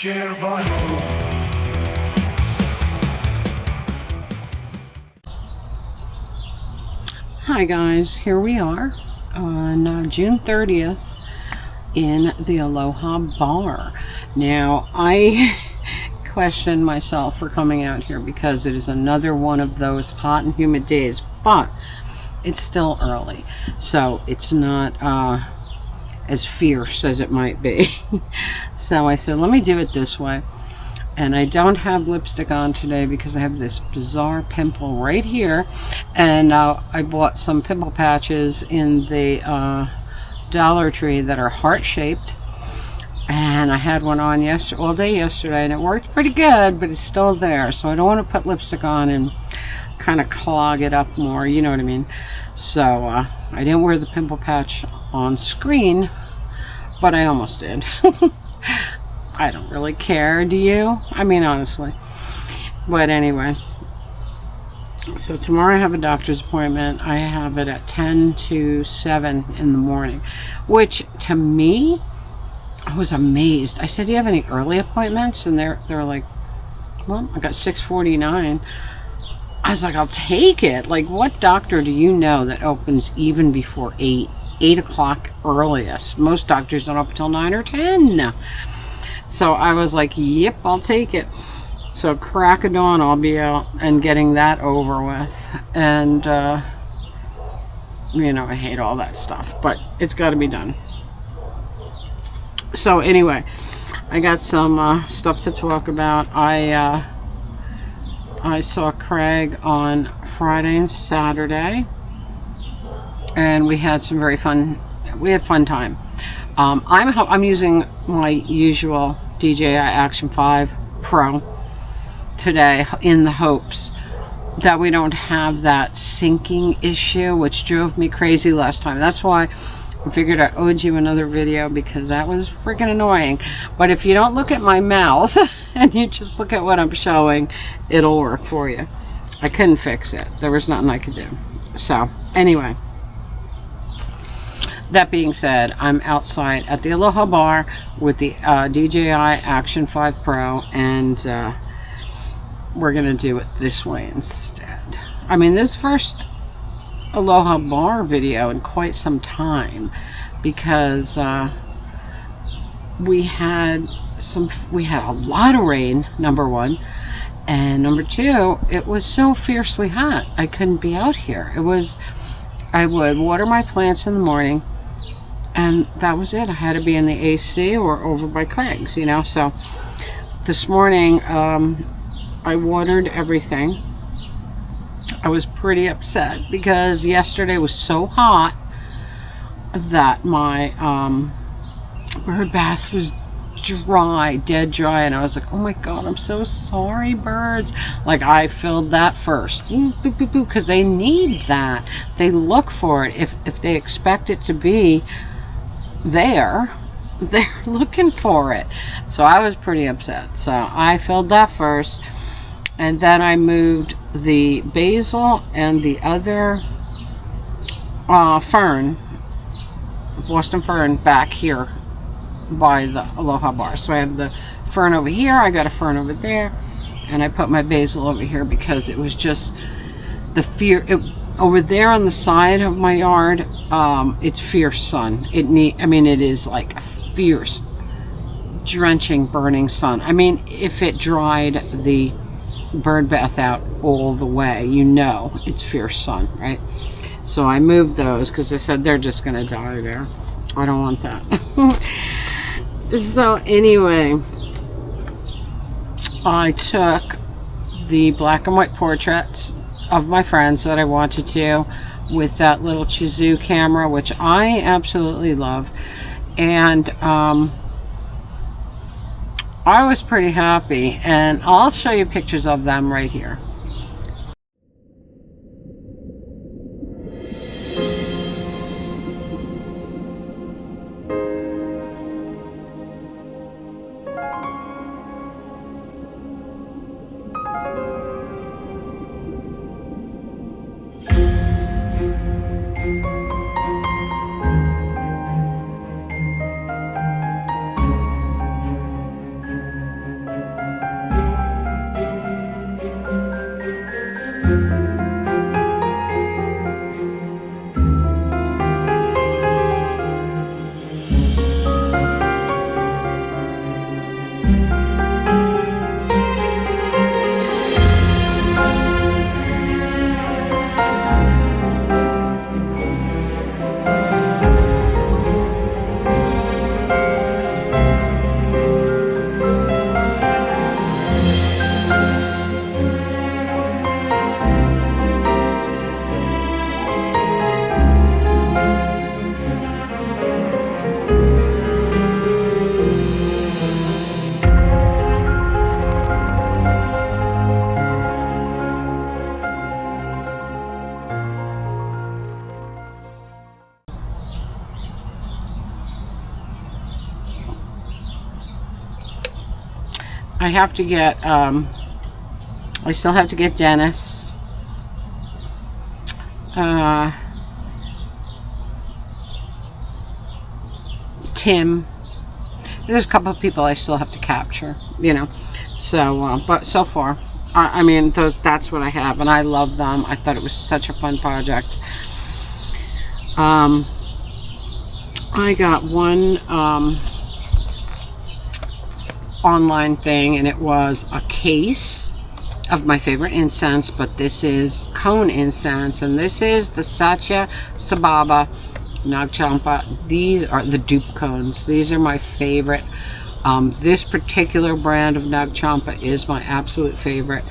Hi guys, here we are on June 30th in the Aloha Bar. Now, I questioned myself for coming out here because it is another one of those hot and humid days, but it's still early, so it's not as fierce as it might be. So I said, let me do it this way. And I don't have lipstick on today because I have this bizarre pimple right here. And I bought some pimple patches in the Dollar Tree that are heart-shaped. And I had one on all day yesterday, and it worked pretty good, but it's still there. So I don't want to put lipstick on and kind of clog it up more, you know what I mean? So I didn't wear the pimple patch on screen, but I almost did. I don't really care, do you? I mean, honestly. But anyway, so tomorrow I have a doctor's appointment. I have it at 10 to 7 in the morning, which to me, I was amazed. I said, do you have any early appointments? And they're like, well, I got 6:49. I was like, I'll take it. Like, what doctor do you know that opens even before 8 o'clock earliest? Most doctors don't open until 9 or 10. So I was like, yep, I'll take it. So crack of dawn, I'll be out and getting that over with. And, you know, I hate all that stuff, but it's got to be done. So anyway, I got some stuff to talk about. I saw Craig on Friday and Saturday, and we had some fun time. I'm using my usual DJI Action 5 Pro today in the hopes that we don't have that syncing issue, which drove me crazy last time. That's why I figured I owed you another video, because that was freaking annoying. But if you don't look at my mouth and you just look at what I'm showing, it'll work for you. I couldn't fix it. There was nothing I could do. So anyway, that being said, I'm outside at the Aloha Bar with the DJI Action 5 Pro, and we're going to do it this way instead. I mean, this first Aloha Bar video in quite some time, because we had a lot of rain, number one, and number two, it was so fiercely hot I couldn't be out here. I would water my plants in the morning, and that was it. I had to be in the AC or over by Craig's, you know. So this morning I watered everything. I was pretty upset because yesterday was so hot that my bird bath was dry, dead dry, and I was like, oh my god, I'm so sorry, birds. Like, I filled that first, because they need that. They look for it. If they expect it to be there, they're looking for it. So I was pretty upset. So I filled that first, and then I moved the basil and the other fern, Boston fern, back here by the Aloha Bar. So I have the fern over here, I got a fern over there, and I put my basil over here because it was just over there on the side of my yard. It's fierce sun. It is like a fierce, drenching, burning sun. I mean, if it dried the bird bath out all the way, you know it's fierce sun, right? So I moved those because I said they're just gonna die there. I don't want that. So anyway, I took the black and white portraits of my friends that I wanted to with that little Chizu camera, which I absolutely love, and I was pretty happy, and I'll show you pictures of them right here. I have to get, I still have to get Dennis. Tim. There's a couple of people I still have to capture, you know. So, but so far, I mean, that's what I have, and I love them. I thought it was such a fun project. I got one online thing, and it was a case of my favorite incense, but this is cone incense, and this is the Satya Sababa Nagchampa. These are the dupe cones. These are my favorite. This particular brand of Nagchampa is my absolute favorite,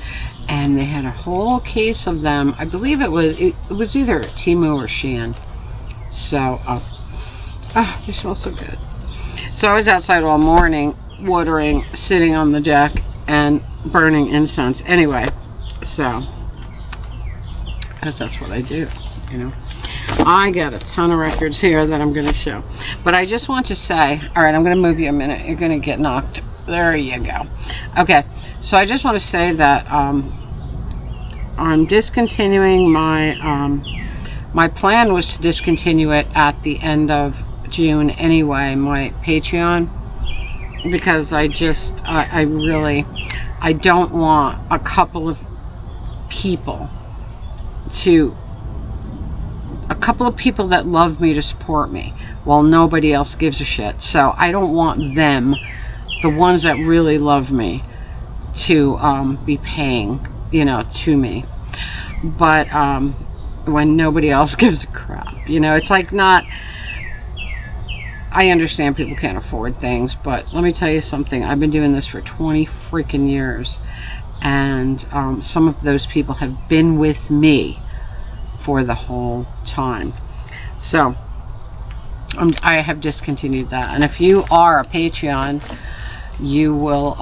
and they had a whole case of them. I believe it was either Temu or Shein. So, they smell so good. So I was outside all morning, watering, sitting on the deck, and burning incense. Anyway, so, because that's what I do, you know. I got a ton of records here that I'm going to show. But I just want to say, all right, I'm going to move you a minute. You're going to get knocked. There you go. Okay, so I just want to say that I'm discontinuing my, my plan was to discontinue it at the end of June anyway, my Patreon, because I don't want a couple of people that love me to support me while nobody else gives a shit. So I don't want them, the ones that really love me, to be paying, you know, to me. But when nobody else gives a crap, you know, it's like not... I understand people can't afford things, but let me tell you something. I've been doing this for 20 freaking years, and some of those people have been with me for the whole time. So I have discontinued that. And if you are a Patreon, you will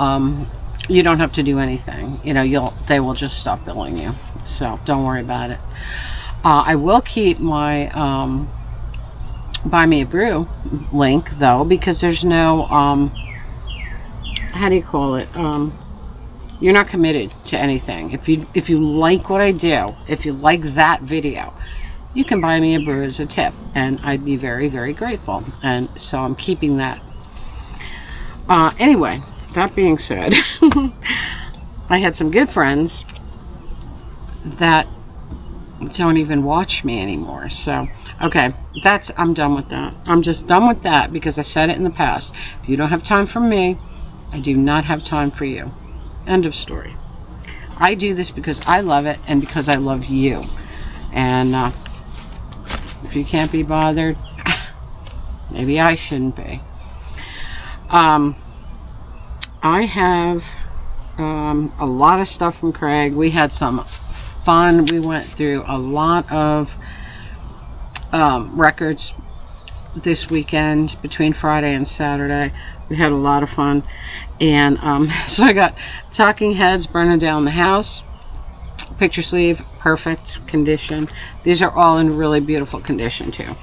you don't have to do anything. You know, they will just stop billing you. So don't worry about it. I will keep my Buy Me a Brew link though, because there's no how do you call it? You're not committed to anything. If you like what I do, if you like that video, you can buy me a brew as a tip, and I'd be very, very grateful. And so I'm keeping that. Anyway, that being said, I had some good friends that don't even watch me anymore. So, okay, I'm done with that. I'm just done with that because I said it in the past. If you don't have time for me, I do not have time for you. End of story. I do this because I love it and because I love you. And if you can't be bothered, maybe I shouldn't be. I have a lot of stuff from Craig. We had some fun. We went through a lot of records this weekend between Friday and Saturday. We had a lot of fun. And so I got Talking Heads, Burning Down the House, picture sleeve, perfect condition. These are all in really beautiful condition too.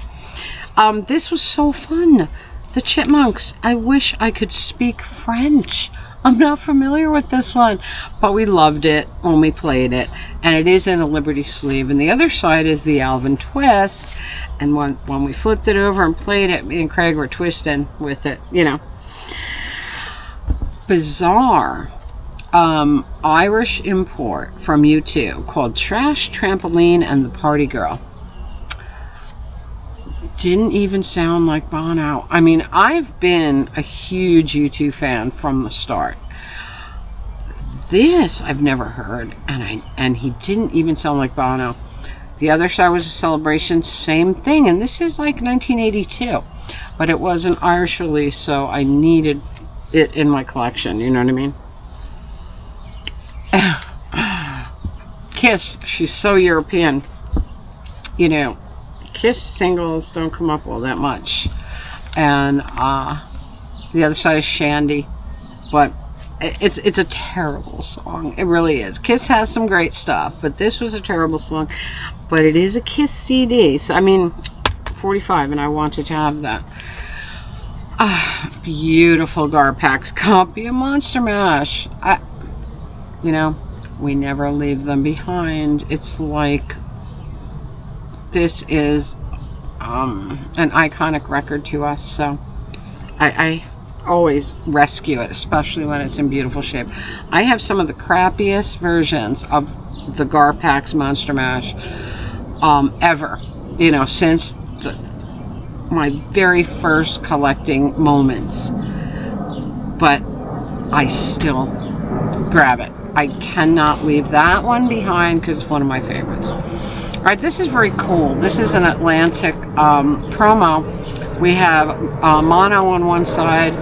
This was so fun. The Chipmunks. I wish I could speak French. I'm not familiar with this one, but we loved it when we played it, and it is in a Liberty sleeve. And the other side is the Alvin twist, and when we flipped it over and played it, me and Craig were twisting with it, you know. Bizarre Irish import from U2 called Trash Trampoline and the Party Girl. Didn't even sound like Bono. I mean, I've been a huge U2 fan from the start. This I've never heard, and he didn't even sound like Bono. The other side was a Celebration, same thing, and this is like 1982, but it was an Irish release, so I needed it in my collection, you know what I mean? Kiss, she's so European, you know. Kiss singles don't come up all that much, and the other side is Shandy, but it's a terrible song. It really is. Kiss has some great stuff, but this was a terrible song. But it is a Kiss CD, so I mean 45, and I wanted to have that. Beautiful Garpax copy of Monster Mash. You know, we never leave them behind. It's like this is an iconic record to us, so I always rescue it, especially when it's in beautiful shape. I have some of the crappiest versions of the Garpax Monster Mash ever, you know, since my very first collecting moments, but I still grab it. I cannot leave that one behind because it's one of my favorites. All right, this is very cool. This is an Atlantic promo. We have mono on one side,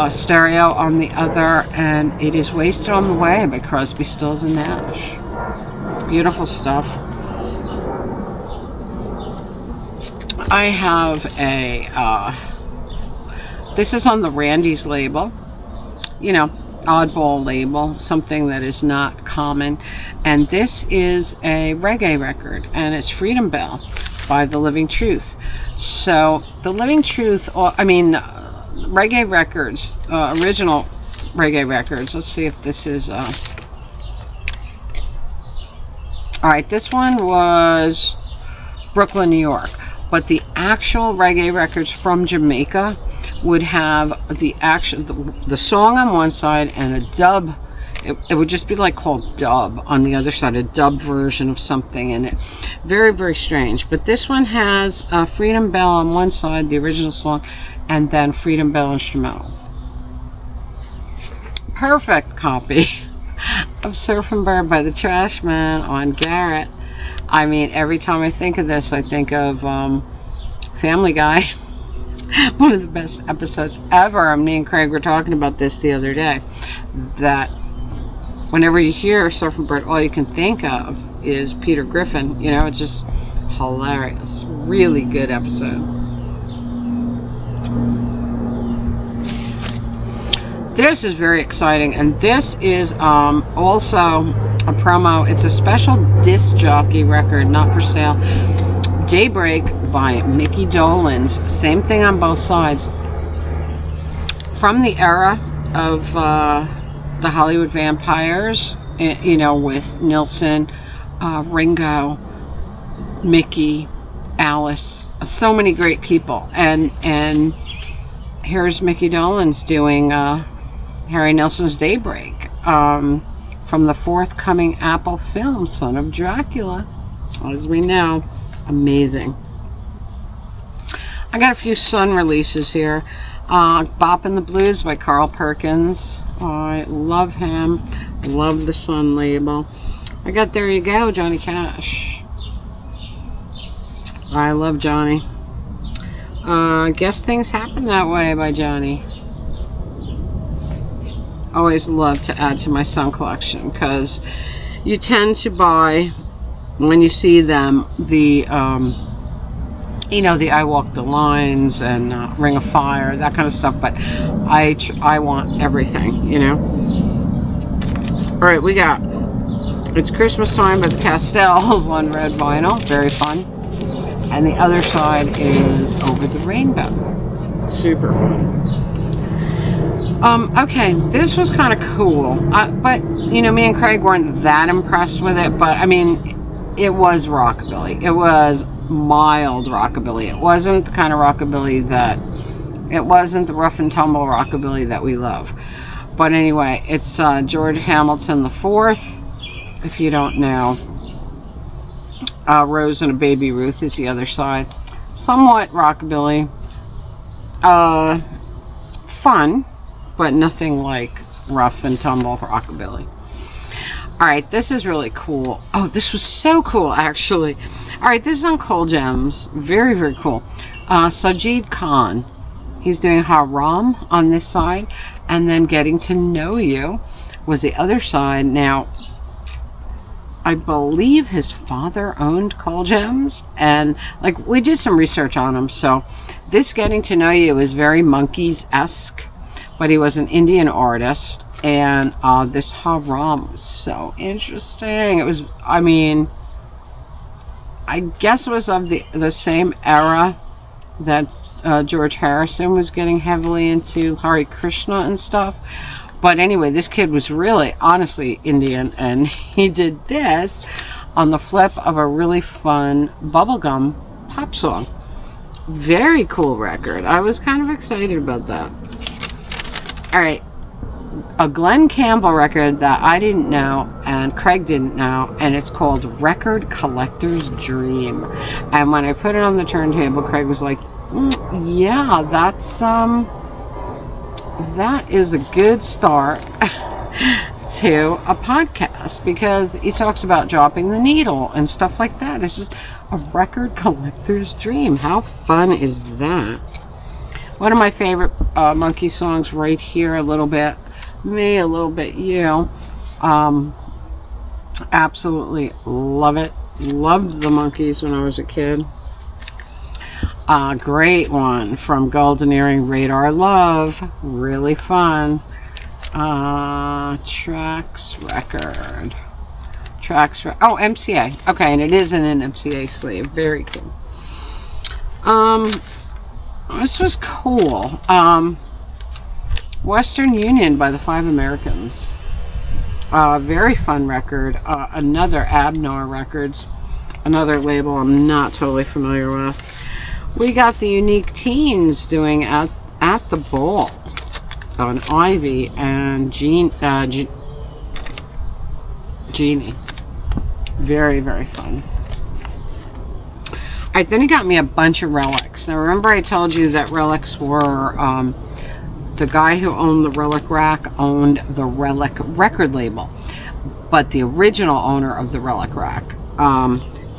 stereo on the other, and it is Wasted on the Way by Crosby, Stills and Nash. Beautiful stuff. I have a, this is on the Randy's label, you know, oddball label, something that is not common. And this is a reggae record, and it's Freedom Bell by The Living Truth. So The Living Truth, reggae records, original reggae records. Let's see if this is, all right, this one was Brooklyn, New York. But the actual reggae records from Jamaica would have the song on one side and a dub. It would just be like called dub on the other side, a dub version of something in it. Very, very strange. But this one has Freedom Bell on one side, the original song, and then Freedom Bell instrumental. Perfect copy of Surfing Bird by the Trashmen on Garrett. I mean, every time I think of this, I think of Family Guy. One of the best episodes ever. Me and Craig were talking about this the other day. That whenever you hear Surfing Bird, all you can think of is Peter Griffin. You know, it's just hilarious. Really good episode. This is very exciting, and this is also a promo. It's a special disc jockey record, not for sale. Daybreak by Mickey Dolenz. Same thing on both sides. From the era of the Hollywood Vampires, you know, with Nilsson, Ringo, Mickey, Alice, so many great people. And here's Mickey Dolenz doing Harry Nilsson's Daybreak. From the forthcoming Apple film, Son of Dracula, as we know. Amazing. I got a few Sun releases here. Boppin' the Blues by Carl Perkins. I love him. Love the Sun label. I got There You Go, Johnny Cash. I love Johnny. Guess Things Happen That Way by Johnny. Always love to add to my Sun collection because you tend to buy, when you see them, the you know, the I Walk the Lines and Ring of Fire, that kind of stuff, but I want everything, you know. All right, we got It's Christmas Time by the Castells on red vinyl. Very fun. And the other side is Over the Rainbow. Super fun. Okay, this was kind of cool, but, you know, me and Craig weren't that impressed with it, but, I mean, it was rockabilly. It was mild rockabilly. It wasn't the kind of rockabilly that, it wasn't the rough and tumble rockabilly that we love. But anyway, it's George Hamilton IV, if you don't know. Rose and a Baby Ruth is the other side. Somewhat rockabilly. Fun, but nothing like rough and tumble rockabilly. All right, this is really cool. Oh, this was so cool, actually. All right, this is on Coal Gems. Very, very cool. Sajid Khan. He's doing Haram on this side, and then Getting to Know You was the other side. Now, I believe his father owned Coal Gems, and like we did some research on him. So this Getting to Know You is very Monkees-esque, but he was an Indian artist, and this Haram was so interesting. It was, I mean, I guess it was of the same era that George Harrison was getting heavily into Hare Krishna and stuff. But anyway, this kid was really, honestly, Indian, and he did this on the flip of a really fun bubblegum pop song. Very cool record. I was kind of excited about that. All right. A Glenn Campbell record that I didn't know and Craig didn't know, and it's called Record Collector's Dream. And when I put it on the turntable, Craig was like, yeah, that is a good start to a podcast, because he talks about dropping the needle and stuff like that. It's just a record collector's dream. How fun is that? One of my favorite Monkey songs right here, a little bit me, a little bit you. Absolutely love it. Loved the Monkees when I was a kid. Great one from Golden Earring, Radar Love. Really fun. Trax record. Oh, MCA. Okay, and it is in an MCA sleeve. Very cool. This was cool. Western Union by the Five Americans. Very fun record. Another Abnor Records. Another label I'm not totally familiar with. We got the Unique Teens doing At the Ball on Ivy and Jeannie. Very, very fun. Alright, then he got me a bunch of Relics. Now remember I told you that Relics were, the guy who owned the Relic Rack owned the Relic record label. But the original owner of the Relic Rack,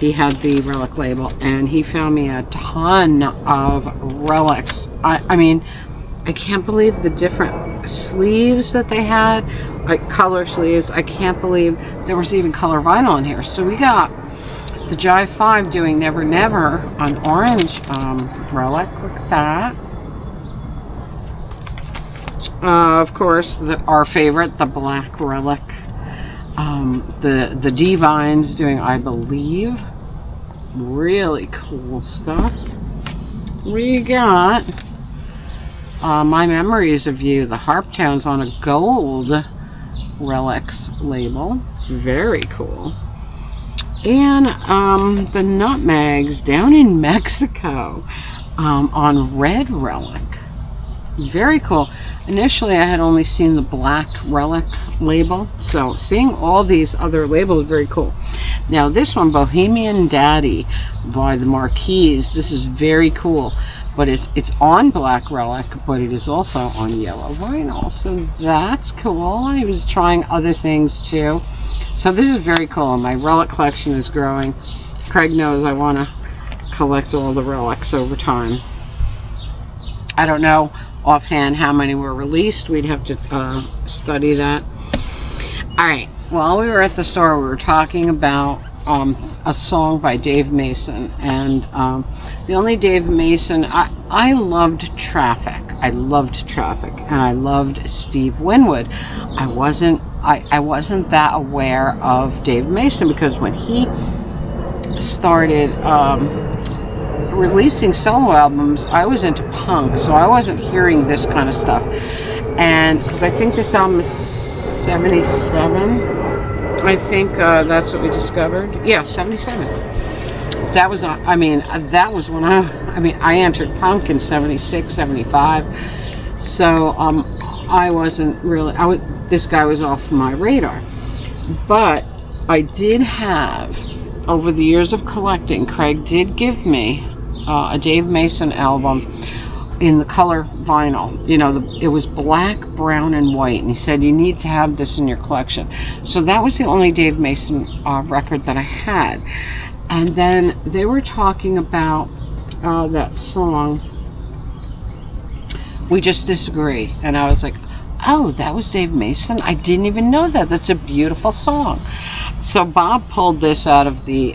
he had the Relic label, and he found me a ton of Relics. I mean, I can't believe the different sleeves that they had, like color sleeves. I can't believe there was even color vinyl in here. So we got the Jive 5 doing Never Never on orange Relic. Look at that. Of course, our favorite, the Black Relic. The Divines doing I Believe. Really cool stuff. We got My Memories of You, the Harptones on a gold Relics label. Very cool. And the Nutmegs down in Mexico on red Relic. Very cool. Initially, I had only seen the Black Relic label, so seeing all these other labels is very cool. Now, this one, Bohemian Daddy by the Marquis, this is very cool, but it's on Black Relic, but it is also on yellow vinyl, so that's cool. I was trying other things too, so this is very cool. My Relic collection is growing. Craig knows I want to collect all the Relics over time. I don't know offhand how many were released. We'd have to study that. Alright, while we were at the store, we were talking about a song by Dave Mason, and the only Dave Mason, I loved Traffic. I loved Traffic, and I loved Steve Winwood. I wasn't that aware of Dave Mason, because when he started releasing solo albums, I was into punk, so I wasn't hearing this kind of stuff. And because I think this album is 77, I think that's what we discovered. Yeah, 77. That was that was when I entered punk in 76, 75. So I wasn't really, this guy was off my radar. But I did have, over the years of collecting, Craig did give me a Dave Mason album in the color vinyl. You know, it was black, brown, and white, and he said you need to have this in your collection. So that was the only Dave Mason record that I had. And then they were talking about that song, We Just Disagree, and I was like, oh, that was Dave Mason? I didn't even know that. That's a beautiful song. So Bob pulled this out of the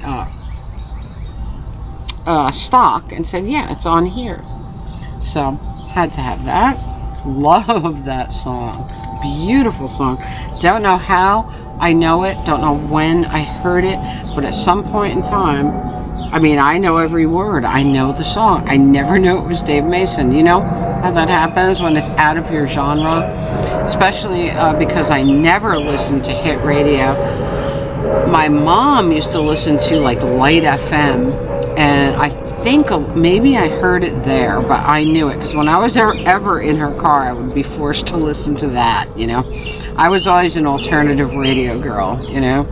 stock and said, yeah, it's on here. So had to have that. Love that song. Beautiful song. Don't know how I know it, don't know when I heard it, but at some point in time I mean, I know every word. I know the song. I never knew it was Dave Mason. You know how that happens when it's out of your genre? Especially because I never listened to hit radio. My mom used to listen to like Light FM, and I think maybe I heard it there, but I knew it because when I was ever in her car, I would be forced to listen to that. You know, I was always an alternative radio girl. You know,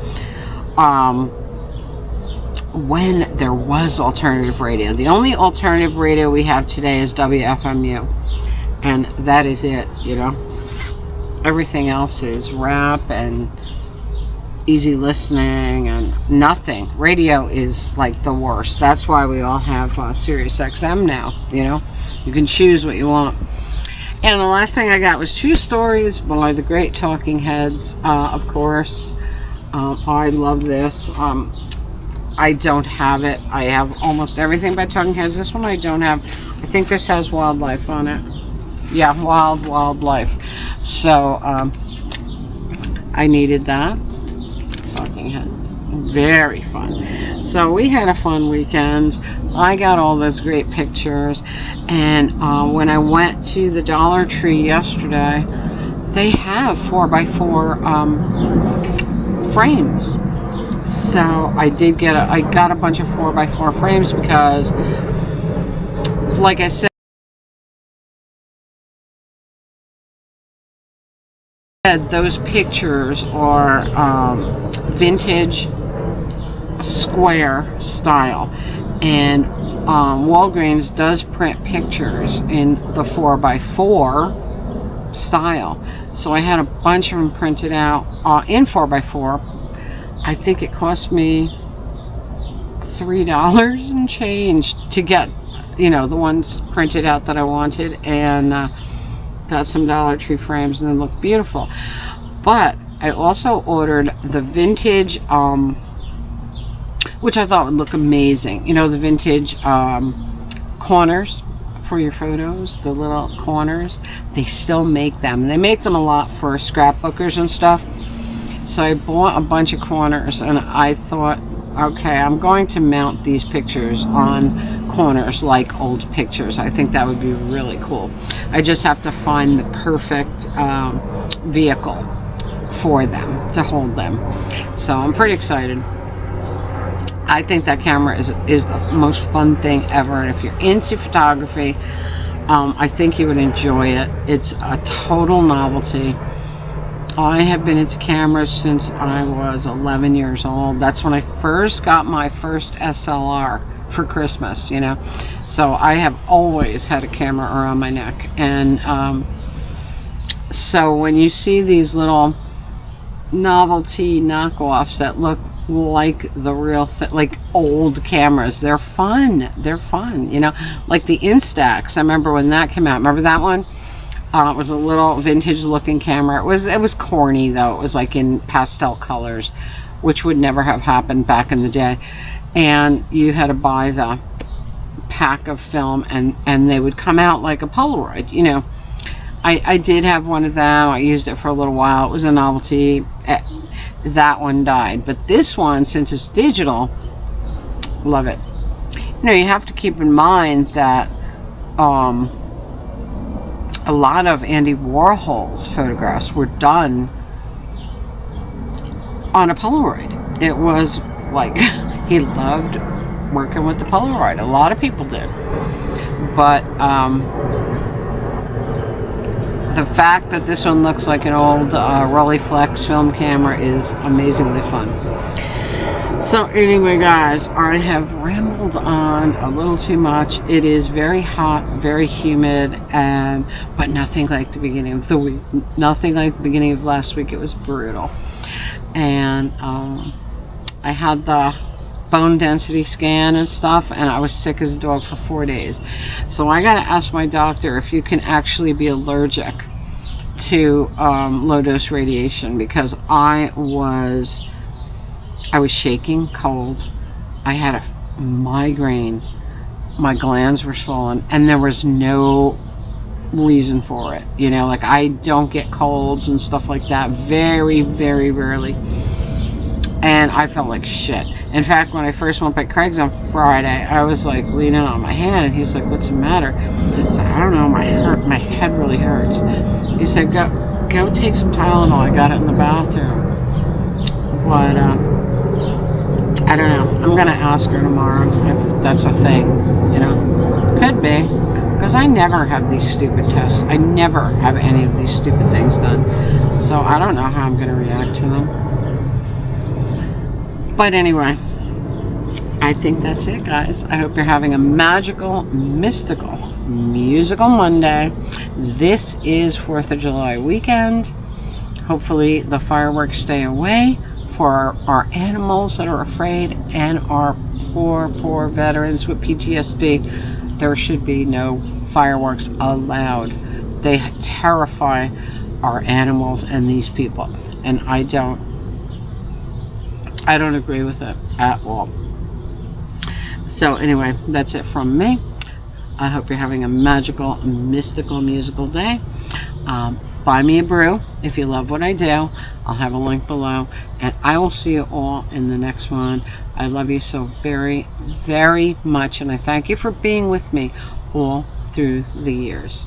when there was alternative radio, the only alternative radio we have today is WFMU, and that is it. You know, everything else is rap and easy listening and nothing. Radio is like the worst. That's why we all have Sirius XM now. You know, you can choose what you want. And the last thing I got was True Stories by the great Talking Heads. Of course, I love this. I don't have it. I have almost everything by Talking Heads. This one I don't have. I think this has wildlife on it. Yeah, wildlife. So I needed that. Talking Heads. Very fun. So we had a fun weekend. I got all those great pictures, and when I went to the Dollar Tree yesterday, they have 4x4 frames. So I got a bunch of 4x4 frames because, like I said, those pictures are vintage square style, and Walgreens does print pictures in the 4x4 style. So I had a bunch of them printed out in 4x4. I think it cost me $3 and change to get, you know, the ones printed out that I wanted, and got some Dollar Tree frames, and they look beautiful. But I also ordered the vintage, which I thought would look amazing. You know, the vintage corners for your photos, the little corners. They still make them. They make them a lot for scrapbookers and stuff. So I bought a bunch of corners, and I thought, okay, I'm going to mount these pictures on corners like old pictures. I think that would be really cool. I just have to find the perfect vehicle for them, to hold them. So I'm pretty excited. I think that camera is the most fun thing ever, and if you're into photography, I think you would enjoy it. It's a total novelty. I have been into cameras since I was 11 years old. That's when I first got my first SLR for Christmas, you know. So I have always had a camera around my neck. And so when you see these little novelty knockoffs that look like the real thing, like old cameras, they're fun. They're fun, you know. Like the Instax. I remember when that came out. Remember that one? It was a little vintage looking camera. It was corny though. It was like in pastel colors, which would never have happened back in the day. And you had to buy the pack of film, and they would come out like a Polaroid, you know. I did have one of them. I used it for a little while. It was a novelty. That one died. But this one, since it's digital, love it. You know, you have to keep in mind that a lot of Andy Warhol's photographs were done on a Polaroid. It was like, he loved working with the Polaroid. A lot of people did. But the fact that this one looks like an old Rolleiflex film camera is amazingly fun. So anyway, guys, I have rambled on a little too much. It is very hot, very humid, but nothing like the beginning of the week. Nothing like the beginning of last week. It was brutal. And I had the bone density scan and stuff, and I was sick as a dog for 4 days. So I got to ask my doctor if you can actually be allergic to low dose radiation, because I was shaking, cold. I had a migraine. My glands were swollen, and there was no reason for it. You know, like I don't get colds and stuff like that. Very, very rarely. And I felt like shit. In fact, when I first went by Craig's on Friday, I was like leaning on my hand, and he was like, "What's the matter?" I said, "I don't know, my head really hurts." He said, "Go take some Tylenol. I got it in the bathroom." But I don't know. I'm gonna ask her tomorrow if that's a thing. You know, could be, because I never have these stupid tests. I never have any of these stupid things done. So I don't know how I'm gonna react to them. But anyway, I think that's it, guys. I hope you're having a magical, mystical, musical Monday. This is 4th of July weekend. Hopefully the fireworks stay away for our animals that are afraid and our poor veterans with PTSD. There should be no fireworks allowed. They terrify our animals and these people. And I don't agree with it at all. So anyway, that's it from me. I hope you're having a magical, mystical, musical day. Buy me a brew if you love what I do. I'll have a link below. And I will see you all in the next one. I love you so very, very much. And I thank you for being with me all through the years.